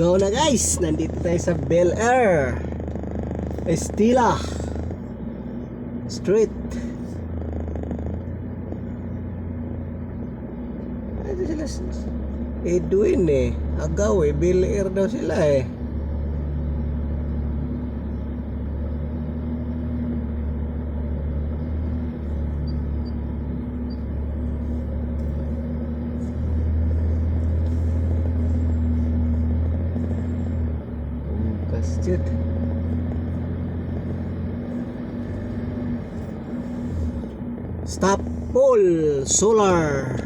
Go na guys, nandito tayo sa Bel Air Estila Street. Ito sila Edwin Agaw Bel Air daw sila Kasjut. Stop Pole Solar.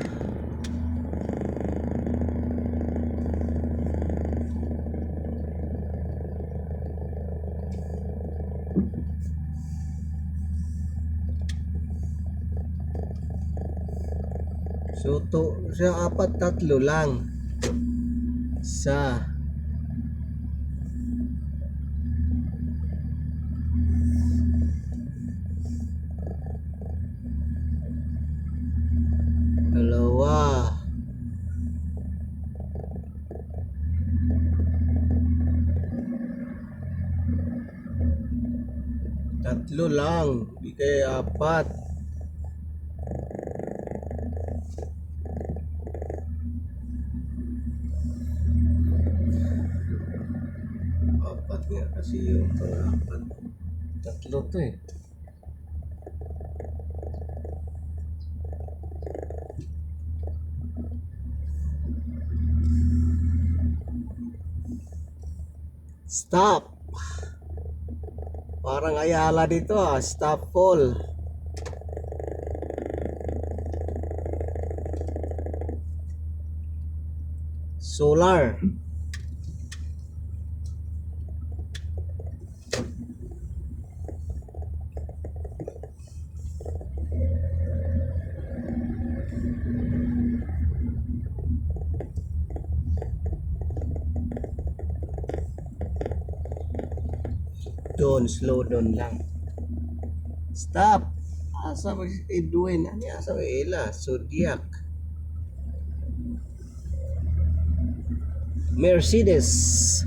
So to siya 4-3 lang sa dalawa, tatlo lang, di kaya 4. Apat nga kasi yung pang-apat. Tatlo to Stop. Parang Ayala dito Stop Pole Solar. Doon, slow down lang. Stop. Asa ba si Edwin? Ano asa ba Ela? Zodiac. Mercedes.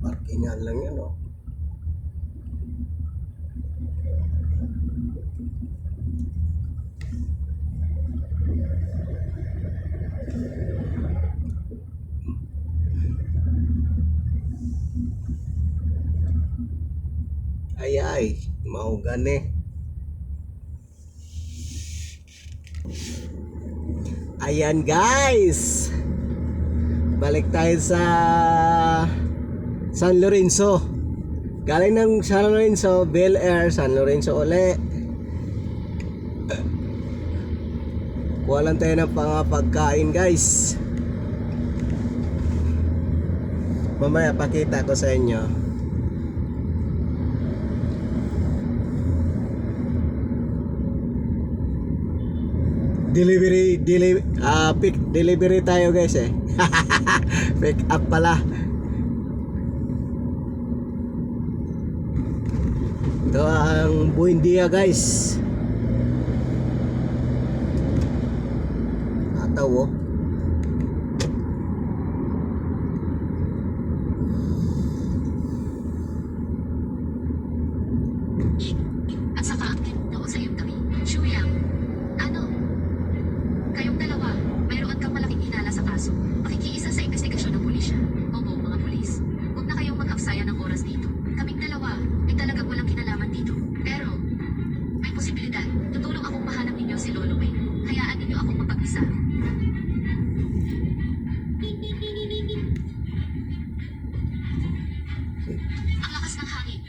Parkingan lang yan Ay, mau gani. Ayan guys, balik tayo sa San Lorenzo. Galing ng San Lorenzo, Bel Air, San Lorenzo uli. Kuha lang tayo ng pagkain guys. Mamaya pakita ko sa inyo. Pick delivery tayo guys pick up pala. Ito ang Buendia guys. Ataw At saka noon sa iyong tabi, Shuyang, kayong dalawa, mayroon kang malaking hinala sa kaso. Makikiisa sa investigasyon ng pulisya. Opo, mga pulis. Huwag na kayong mag-aksaya ng oras dito. Kaming dalawa ay talagang walang kinalaman dito. Pero, may posibilidad. Tutulong akong mahanap ninyo si Lolo Wayne. Hayaan ninyo akong mapag-isa. Ang lakas ng hangin.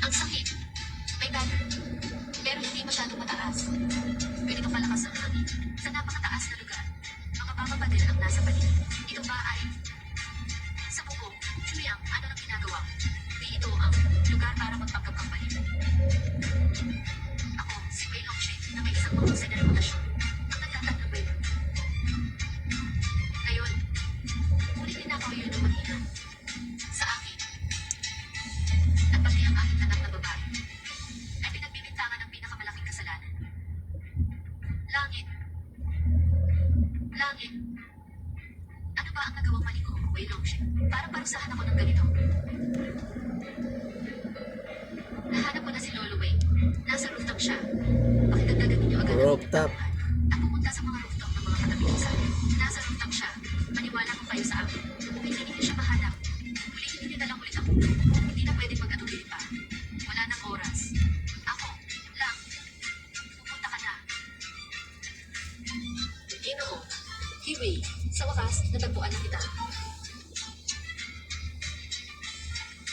Ang sakit. May dali. Pero hindi masyadong mataas. Ganito kalakas ang hangin. Sa napakataas na lugar, makababa pa din ang nasa paligid. Ito ba ay sa buko? Chuyang, ano nang ginagawa? Di ito ang lugar para magpagkapampalit. Ako, si Wei Long Shi. bullshit. Para parusahan ako ng ganito. Nahanap ko na si Lolo Wayne. Nasa rooftop siya. Pakidagdagan ninyo agad ang Rooftop. at pumunta sa mga rooftop ng mga katabi-isan. Nasa rooftop siya. Maniwala ko kayo sa akin. Kung hindi ninyo siya mahanap, hulihin ninyo na lang ulit ako. Hindi na pwede mag-atubili pa. Wala nang oras. Ako, lang. Pupunta ka na. Ginoo. Kiwi, sa wakas, natagpuan na kita.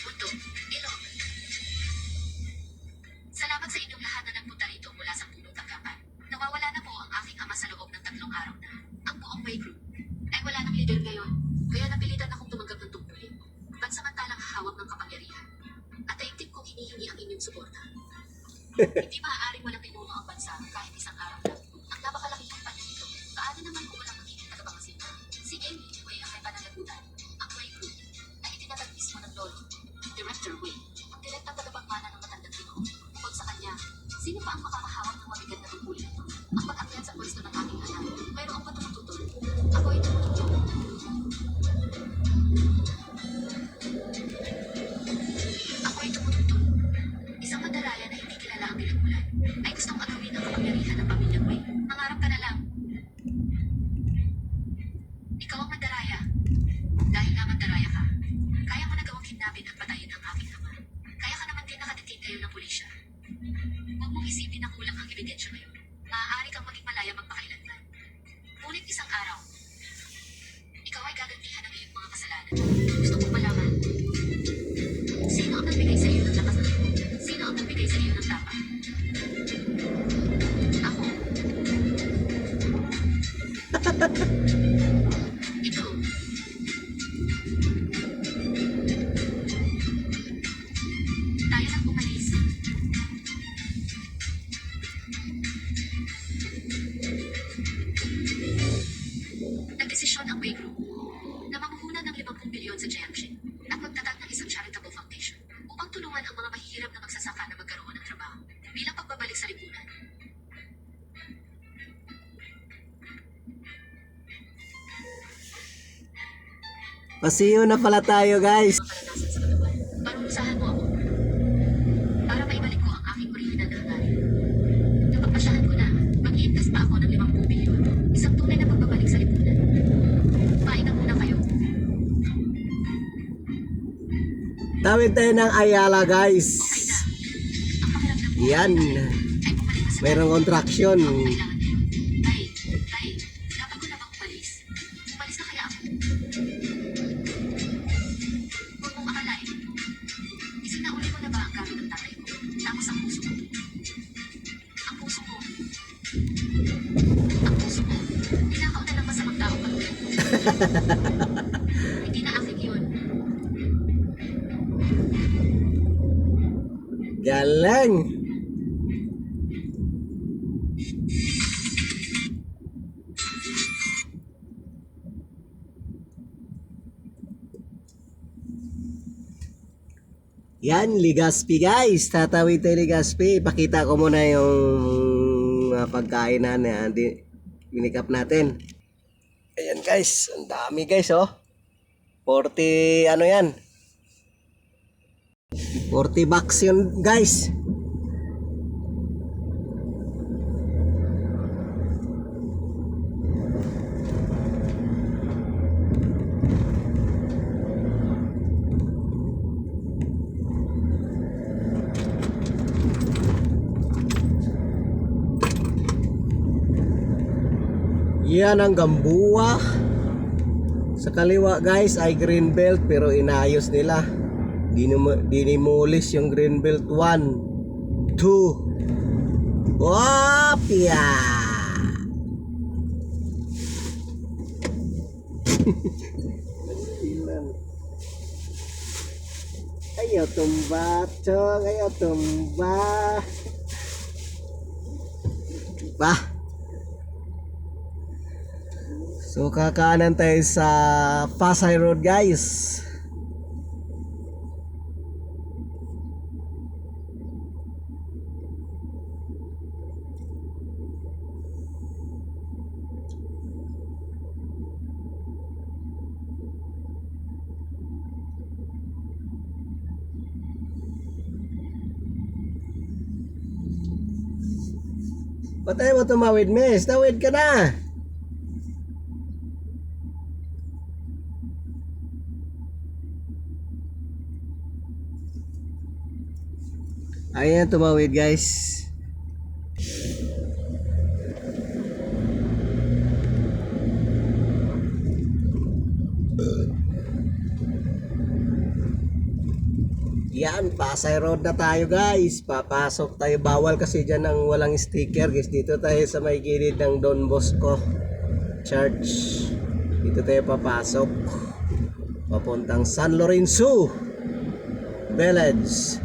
Mundo, Ilog. Salamat sa inyong lahat na nagpunta rito mula sa punong tanggapan. Nawawala na po ang aking ama sa loob ng 3 araw na. Ang buong Way Group ay wala ng leader ngayon, kaya napilitan akong tumanggap ng tungkulin. Pansamantalang hahawak ng kapangyarihan. At taimtim kong hinihingi ang inyong suporta. Hindi maaaring walang pinuno ang bansa kahit isang araw lang. Ang napakalaking kumpanya nito. Paano naman kung walang magiging tagapangasin? Si Amy Way ang may pananagutan. Ang Way Group ay itinatag mismo ng lolo, Director Way, ang direktang tagapagmana ng matandang Ginoo. Bukod sa kanya, sino pa ang makakahawak ng mabigat na tungkulin ito? Ang pag-akyat sa pwesto ng aking anak. Mayroong ba tumututol? Ako ay tumututol. Ako ay tumututol. Isang mandaraya na hindi kilala ang pinagmulan ay gustong agawin ang kapangyarihan ng pamilyang Way. Mangarap ka na lang. Ikaw ang mandaraya. Dahil nga mandaraya ka, kaya mo nagawang kidnapin at patayin ang aking ama. Kaya ka naman din nakatitin ngayon ng pulisya. Huwag mong isipin na kulang ang ebidensya ngayon. Maaari kang maging malaya magpakailanman. Ngunit isang araw, ikaw ay gagantihan ng iyong mga kasalanan. Gusto kong malaman, sino ang nagbigay sa iyo ng lakas ng loob? Sino ang nagbigay sa iyo ng tapang? Ako. Ito. Tayo lang umalis. Nagdesisyon ang Way Group na mamuhunan ng 50 bilyon sa Jiangxin at magtatag ng isang charitable foundation upang tulungan ang mga mahihirap na magsasaka na magkaroon ng trabaho bilang pagbabalik sa lipunan. Pasiyo na pala tayo guys. Mga kalanasan sa katawan. Parurusahan mo ako para maibalik ko ang aking orihinal na hangarin. Napagpasyahan ko na mag-iintas pa ako ng 50 bilyon. Isang tunay na pagbabalik sa lipunan. Kumain na muna kayo. Tawid tayo ng Ayala guys. Okay na. Ang pakiramdam ko Yan. ay bumalik ka sa Mayroong contraction. kailangan niyo. Tay, dapat ko na bang umalis? Umalis na kaya ako? Huwag mong akalain. Isinauli mo na ba ang gamit ng tatay ko? Tapos ang puso mo. Ang puso mo. Ang puso mo. Tinakaw na ng masamang tao pag hindi na akin yun. Galing. Yan, Legazpi guys. Tatawid tayo Legazpi. Pakita ko muna yung pagkain na pinikap natin. Ayan guys, ang dami guys oh. 40 ano yan? 40 bucks yun guys. Yan ang Gambuwa. Sa kaliwa guys ay Greenbelt pero inayos nila. Dinimulis yung Greenbelt 1, 2. Wapya! Ayaw tumba, chong. Ayaw tumba. Bah. So kakaanan tayo sa Pasay Road guys. Ba't tayo mo tumawid, miss? Tawid ka na. Ayan, tumawid guys. Yan, Pasay Road na tayo guys. Papasok tayo. Bawal kasi dyan ng walang sticker guys. Dito tayo sa may gilid ng Don Bosco Church. Dito tayo papasok. Papuntang San Lorenzo Village.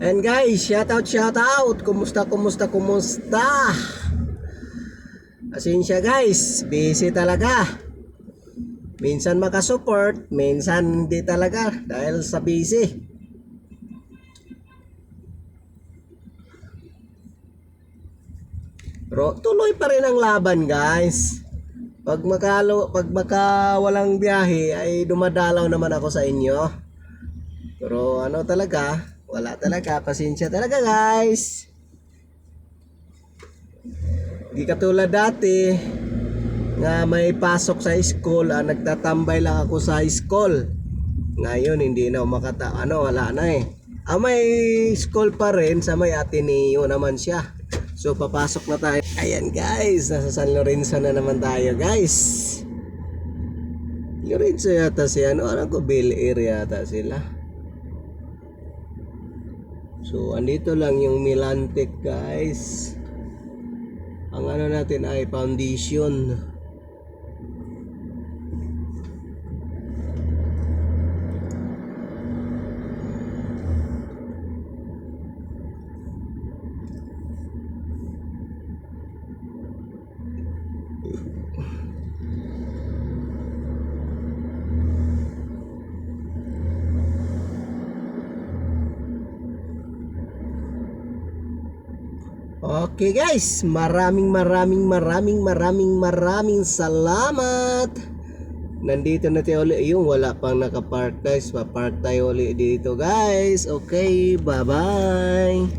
And guys, shout out. Kumusta? Asensya guys, busy talaga. Minsan makasupport, minsan hindi talaga dahil sa busy. Pero tuloy pa rin ang laban guys. Pag walang biyahe ay dumadalaw naman ako sa inyo. Pero ano talaga, wala talaga, pasensya talaga guys. Di katulad dati nga may pasok sa school, nagtatambay lang ako sa school. Ngayon hindi na wala na eh. May school pa rin sa may Ateneo naman siya. So papasok na tayo. Ayan guys, nasa San Lorenzo na naman tayo guys. Lorenzo yata siya, alam ko Bel Air yata sila. So andito lang yung Milantec guys. Ang ano natin ay foundation. Okay guys, maraming salamat. Nandito na tayo ulit. Yung wala pang nakapark guys, papark tayo ulit dito guys. Okay, bye bye.